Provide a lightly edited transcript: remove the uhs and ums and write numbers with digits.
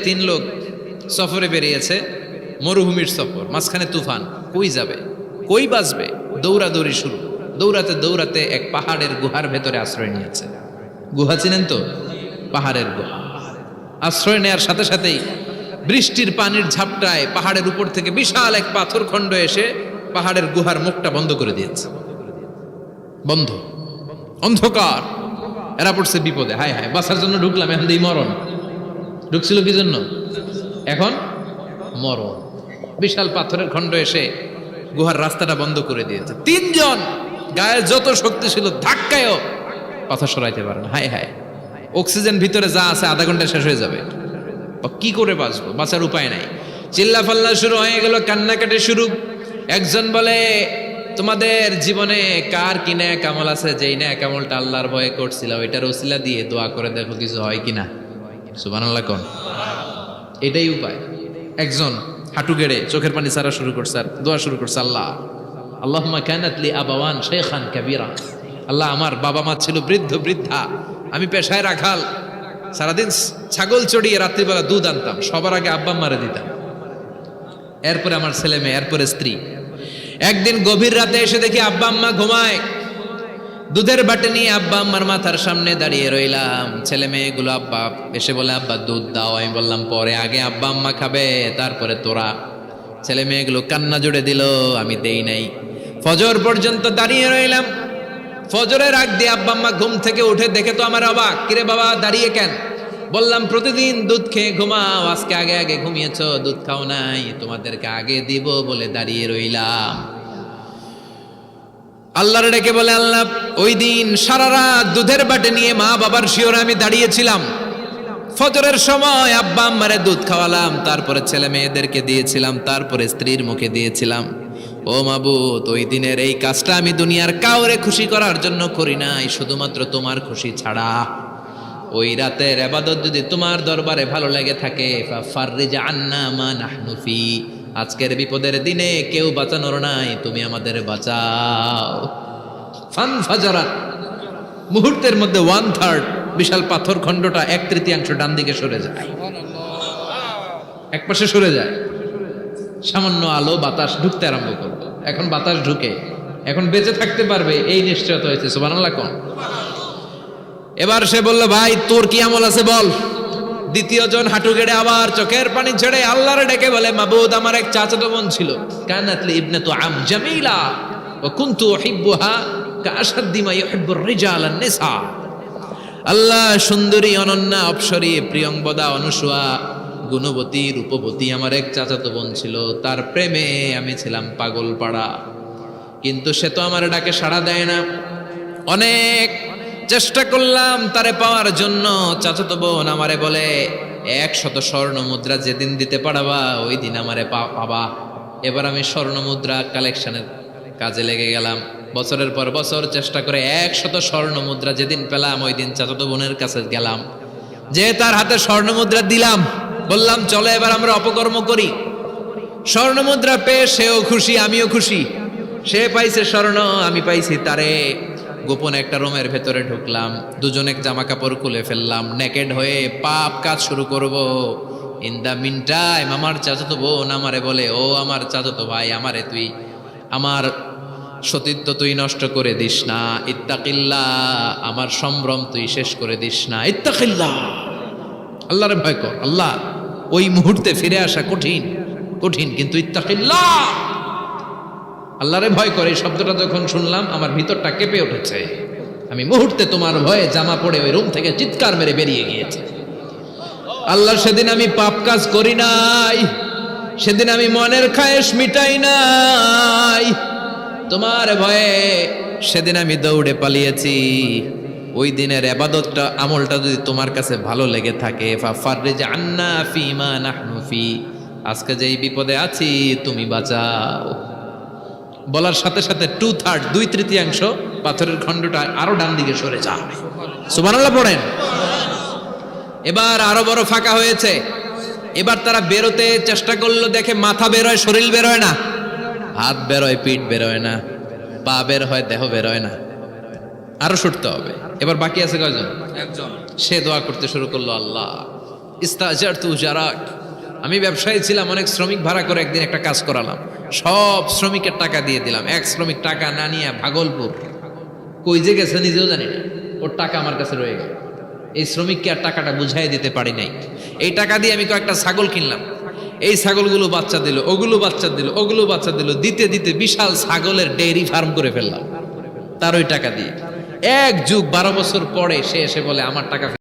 তিন লোক সফরে বেরিয়েছে, মরুভূমির সফর, মাঝখানে তুফান, কই যাবে, কই বাঁচবে, দৌড়াদৌড়ি শুরু। দৌড়াতে দৌড়াতে এক পাহাড়ের গুহার ভেতরে আশ্রয় নিয়েছে। গুহা চিনেন তো? পাহাড়ের গুহা। আশ্রয় নেয়ার সাথে সাথেই বৃষ্টির পানির ঝাপটায় পাহাড়ের উপর থেকে বিশাল এক পাথর খণ্ড এসে পাহাড়ের গুহার মুখটা বন্ধ করে দিয়েছে। বন্ধ, অন্ধকার। এরা পড়ছে বিপদে, হায় হায়, বাঁচার জন্য ঢুকলাম, এখন দিই মরণ। ঢুকছিল কি জন্য? এখন মরণ। বিশাল পাথরের খণ্ড এসে গুহার রাস্তাটা বন্ধ করে দিয়েছে। তিনজন গায়ে যত শক্তি ছিল ধাক্কায়ও পাথর সরাইতে পারে না। হায় হায়, অক্সিজেন ভিতরে যা আছে আধা ঘন্টা শেষ হয়ে যাবে। কি করে বাঁচবো? বাঁচার উপায় নাই। চিল্লা ফাল্লা শুরু হয়ে গেল, কান্নাকাটি শুরু। একজন বলে, তোমাদের জীবনে কার কি ন্যাক আমল আছে, যেই ন্যাক আমলটা আল্লাহর ভয়ে করছিল ওইটার ওসিলা দিয়ে দোয়া করে দেখো কিছু হয় কিনা। সুবহানাল্লাহ কোন? এটাই উপায়। একজন হাঁটু গেড়ে চোখের পানি ছাড়া শুরু করছে আর দোয়া শুরু করছে, আল্লাহ আল্লাহুম্মা কানাত লি আবাওয়ান শাইখান কাবীরা। আল্লাহ, আমার বাবা মা ছিল বৃদ্ধ বৃদ্ধা, আমি পেশায় রাখাল, সারাদিন ছাগল চড়িয়ে রাত্রিবেলা দুধ আনতাম, সবার আগে আব্বা আম্মারে দিতাম, এরপরে আমার ছেলে মেয়ে, এরপরে স্ত্রী। একদিন গভীর রাতে এসে দেখি আব্বা আম্মা ঘুমায়। দুধের বাটি নিয়ে আব্বা আম্মার মাথার সামনে দাঁড়িয়ে রইলাম। ছেলে মেয়েগুলো আব্বা এসে বলে, আব্বা দুধ দাও। আমি বললাম পরে, আগে আব্বা আম্মা খাবে, তারপরে তোরা। ছেলে মেয়েগুলো কান্না জুড়ে দিল, আমি দেই নাই। ফজর পর্যন্ত দাঁড়িয়ে রইলাম। ফজরের আগ দিয়ে আব্বা আম্মা ঘুম থেকে উঠে দেখে তো আমার অবাক, কিরে বাবা দাঁড়িয়ে কেন? বললাম প্রতিদিন দুধ খেয়ে ঘুমাও, আজকে আগে আগে ঘুমিয়েছ, দুধ খাও নাই, তোমাদেরকে আগে দিব বলে দাঁড়িয়ে রইলাম। আল্লাহর ডেকে বলে, আল্লাহ ওই দিন সারা রাত দুধের বাটে নিয়ে মা বাবার শিওরে আমি দাঁড়িয়েছিলাম। ফজরের সময় আব্বা আম্মারে দুধ খাওয়ালাম, তারপরে ছেলে মেয়েদেরকে দিয়েছিলাম, তারপরে স্ত্রীর মুখে দিয়েছিলাম। ও মাবুদ, ওই দিনের এই কাজটা আমি দুনিয়ার কাউরে খুশি করার জন্য করি নাই, শুধুমাত্র তোমার খুশি ছাড়া। ওই রাতের ইবাদত যদি তোমার দরবারে ভালো লেগে থাকে, ফাফাররিজ আন্না মা নাহনু ফি, আজকের বিপদের দিনে কেউ বাঁচানোর নাই, তুমি আমাদের বাঁচাও। ফানফাজারা, মুহূর্তের মধ্যে 1/3 বিশাল পাথর খণ্ডটা 1/3 ডান দিকে সরে যায়, এক পাশে সরে যায়। সামান্য আলো বাতাস ঢুকতে আরম্ভ করলো। এখন বাতাস ঢুকে, এখন বেঁচে থাকতে পারবে এই নিশ্চয়তা হয়েছে। সুবহানাল্লাহ কোন? এবার সে বলল, ভাই তোর কি আমল আছে বল। দ্বিতীয় জন হাঁটু গেড়ে আবার চোখের পানি ছেড়ে আল্লাহরে ডেকে বলে, মাবুদ আমার এক চাচাতো বোন ছিল, কানাত লি ইবনাতু আম জামিলা ওয়া কুনতু উহিব্বুহা কাআশাদ্দি মা ইউহিব্বুর রিজাল আন-নিসা। আল্লাহ, সুন্দরী, অনন্যা, অপ্সরী, প্রিয়ংবদা, অনুসুয়া, গুণবতী, রূপবতী আমার এক চাচাতো বোন ছিল, তার প্রেমে আমি ছিলাম পাগল পাড়া, কিন্তু সে তো আমার ডাকে সাড়া দেয় না। অনেক চেষ্টা করলাম তারে পাওয়ার জন্য। চাচাতো বোন আমারে বলে, 100 স্বর্ণ মুদ্রা যেদিন দিতে পারবা ওই দিন আমারে পাবা। এবার আমি স্বর্ণ মুদ্রা কালেকশনের কাজে লেগে গেলাম। বছরের পর বছর চেষ্টা করে 100 স্বর্ণ মুদ্রা যেদিন পেলাম ওই দিন চাচাতো বোনের কাছে গেলাম, যে তার হাতে স্বর্ণ মুদ্রা দিলাম, বললাম চলো এবার আমরা অপকর্ম করি। স্বর্ণ মুদ্রা পেয়ে সেও খুশি, আমিও খুশি। সে পাইছে স্বর্ণ, আমি পাইছি তারে। গোপন একটা রুমের ভেতরে ঢুকলাম, দুজনে জামা কাপড় খুলে ফেললাম, নেকেড হয়ে পাপ কাজ শুরু করব। ইন দা মিন টাইম আমার চাচাতো বোন আমারে বলে, ও আমার চাচাতো ভাই, আমারে তুই আমার সতীত্ব তুই নষ্ট করে দিস না, ইত্তাকিল্লাহ, আমার সম্ভ্রম তুই শেষ করে দিস না, ইত্তাকিল্লাহ, আল্লাহরে ভয় কর। আল্লাহ, ওই মুহূর্তে ফিরে আসা কঠিন কঠিন, কিন্তু ইত্তাকিল্লাহ, আল্লাহরে ভয় করে, এই শব্দটা যখন শুনলাম আমার ভিতরটা কেঁপে উঠেছে। আমি মুহূর্তে তোমার ভয়ে জামা পড়ে ওই রুম থেকে চিৎকার মেরে বেরিয়ে গিয়েছে। আল্লাহ, সেদিন আমি পাপ কাজ করি নাই, সেদিন আমি মনের খায়েশ মিটাই নাই, তোমার ভয়ে সেদিন আমি দৌড়ে পালিয়েছি। ওই দিনের ইবাদতটা, আমলটা যদি তোমার কাছে ভালো লেগে থাকে, ফাফাররিজ আন্না ফিমা নাহনু ফি, আজকে যেই বিপদে আছি তুমি বাঁচাও। বলার সাথে সাথে 2/3 2/3 পাথরের খণ্ডটা আরো ডান দিকে সরে যায়। সুবহানাল্লাহ পড়েন। এবার আরো বড় ফাঁকা হয়েছে। এবার তারা বেরোতে চেষ্টা করলো, দেখে মাথা বের হয়, শরীর বের হয় না, হাত বের হয়, পিঠ বের হয় না, পা বের হয়, দেহ বের হয় না, আরো ছুটতে হবে। এবার বাকি আছে কয়জন? একজন। সে দোয়া করতে শুরু করলো, আল্লাহ ইস্তাজারতু জারাক, আমি ব্যবসায়ী ছিলাম, অনেক শ্রমিক ভাড়া করে একদিন একটা কাজ করালাম, সব শ্রমিকের টাকা দিয়ে দিলাম। এক শ্রমিক টাকা না নিয়ে ভাগলপুর কই যে গেছে নিজেও জানি না, ওর টাকা আমার কাছে রয়ে গেল। এই শ্রমিককে আর টাকাটা বুঝাই দিতে পারি নাই। এই টাকা দিয়ে আমি কয়েকটা ছাগল কিনলাম, এই ছাগলগুলো বাচ্চা দিল, ওগুলো বাচ্চা দিল, ওগুলো বাচ্চা দিল, দিতে দিতে বিশাল ছাগলের ডেইরি ফার্ম করে ফেললাম তার ওই টাকা দিয়ে। এক যুগ 12 বছর পরে সে এসে বলে আমার টাকা